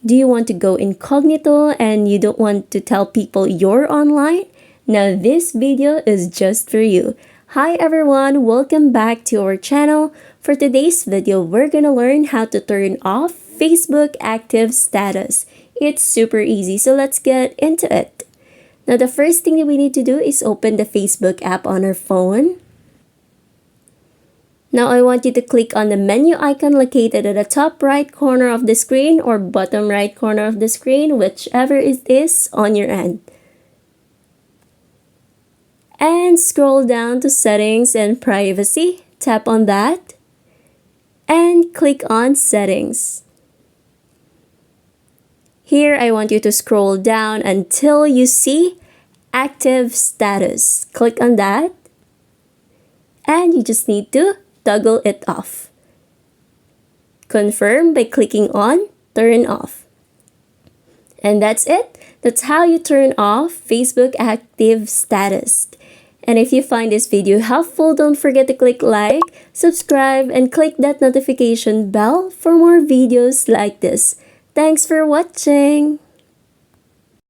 Do you want to go incognito and you don't want to tell people you're online? Now this video is just for you. Hi everyone, welcome back to our channel. For today's video, we're gonna learn how to turn off Facebook active status. It's super easy, so let's get into it. Now the first thing that we need to do is open the Facebook app on our phone. Now I want you to click on the menu icon located at the top right corner of the screen or bottom right corner of the screen, whichever it is on your end. And scroll down to Settings and Privacy. Tap on that. And click on Settings. Here I want you to scroll down until you see Active Status. Click on that. And you just need to toggle it off. Confirm by clicking on Turn Off. And that's it. That's how you turn off Facebook active status. And if you find this video helpful, don't forget to click like, subscribe, and click that notification bell for more videos like this. Thanks for watching!